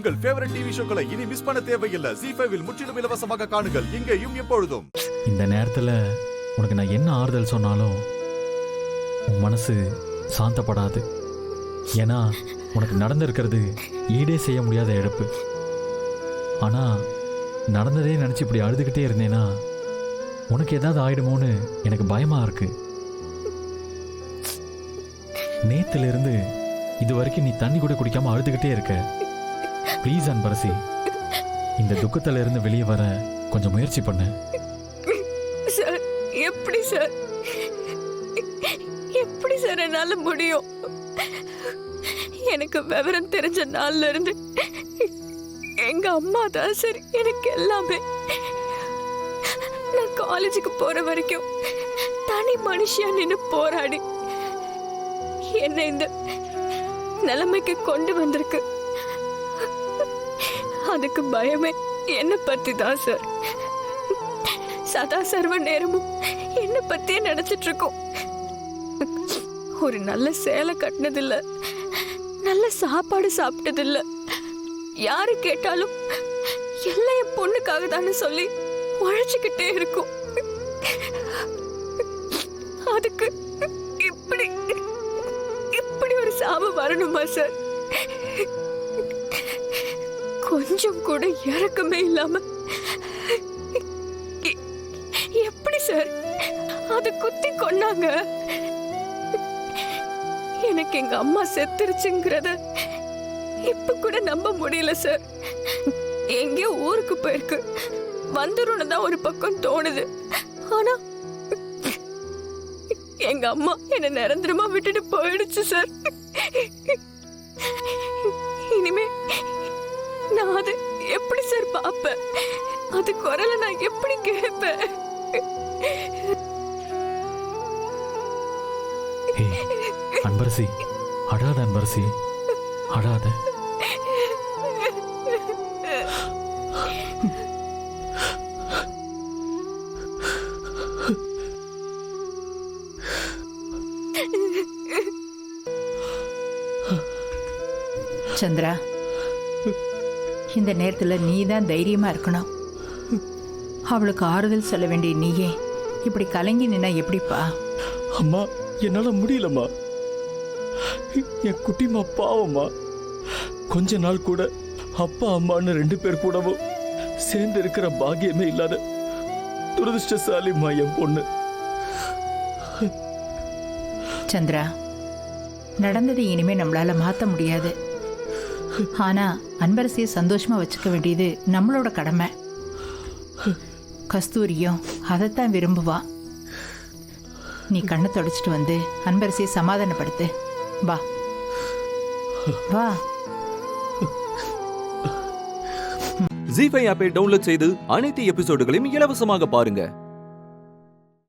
உங்கள் favourite TV ஷோக்களை இனி miss பண்ண தேவையில்லை. ZEE5 இல் முற்றிலும் இலவசமாக காணுங்கள். இங்கேயும் எப்பொழுதும். இந்த நேரத்துல உனக்கு நான் என்ன ஆறுதல் சொன்னாலும் உன் மனசு சாந்தப்படாது. ஏன்னா உனக்கு நடந்திருக்கிறது ஈடே செய்ய முடியாத இழப்பு. ஆனா நடந்ததே நினைச்சு இப்படி அழுதுகிட்டே இருந்தேன்னா உனக்கு ஏதாவது ஆயிடுமோன்னு எனக்கு பயமா இருக்கு. நேத்துல இருந்து இது வரைக்கும் நீ தண்ணி கூட குடிக்காம அழுதுகிட்டே இருக்க. ப்ளீஸ் அன்பரசி, இந்த துக்கத்துல இருந்து வெளியே வர கொஞ்சம் முயற்சி பண்ணு. சார், எப்படி சார் எப்படி சார் என்னால முடியும்? எனக்கு விவரம் தெரிஞ்ச நாள்ல இருந்து எங்க அம்மா தான் சார் எனக்கு எல்லாமே. நான் காலேஜுக்கு போற வரைக்கும் தனி மனுஷியா நின்னு போராடி என்ன இந்த நிலைமைக்கு கொண்டு வந்திருக்கு. அதுக்கு பயமே என்ன பத்தி தான் சார். சதா சர்வ நேரமும் என்ன பத்தியே நினைச்சிட்டு இருக்கோம். ஒரு நல்ல சேலை கட்டினதில்ல, நல்ல சாப்பாடு சாப்பிட்டதில்ல. யாரு கேட்டாலும் எல்லாம் என் பொண்ணுக்காக தானே சொல்லி உழைச்சுக்கிட்டே இருக்கும். அதுக்கு இப்படி இப்படி ஒரு சாப வரணுமா சார்? கொஞ்சம் கூட இறக்கமே இல்லாம எப்படி சார் அது குத்தி கொன்னாங்க? எனக்கு எங்க அம்மா செத்துருச்சுங்கிறத இப்ப கூட நம்ப முடியல சார். எங்கேயோ ஊருக்கு போயிருக்கு, வந்துருன்னு தான் ஒரு பக்கம் தோணுது. ஆனா எங்க அம்மா என்ன நிரந்தரமா விட்டுட்டு போயிடுச்சு சார். இனிமே நான் அது எப்படி சார் பாப்பேன்? அது குரலை நான் எப்படி கேட்பேன்? அன்பரசி, அழாத அன்பரசி, அழாத. சந்திரா, இந்த நேரத்துல நீ தான் தைரியமா இருக்கணும். அவளுக்கு ஆறுதல் சொல்ல வேண்டிய நீயே இப்படி கலங்கி நின்னா எப்படிப்பா? அம்மா, என்னால முடியலம்மா. என் குட்டிமா பாவம்மா. கொஞ்ச நாள் கூட அப்பா அம்மான்னு 2 பேர் கூடவும் சேர்ந்து இருக்கிற பாக்கியமே இல்லாத துரதிருஷ்டசாலிம்மா என் பொண்ணு. சந்திரா, நடந்ததை இனிமே நம்மளால மாத்த முடியாது. ஆனா அன்பரசியை சந்தோஷமா வச்சுக்க வேண்டியது நம்மளோட கடமை. கஸ்தூரியும் அதைத்தான் விரும்புவா. நீ கண்ணை தொடச்சிட்டு வந்து அன்பரசியை சமாதானப்படுத்து. வா வா. ZEE5 ஆப்பை டவுன்லோட் செய்து அனைத்து எபிசோடுகளையும் இலவசமாக பாருங்க.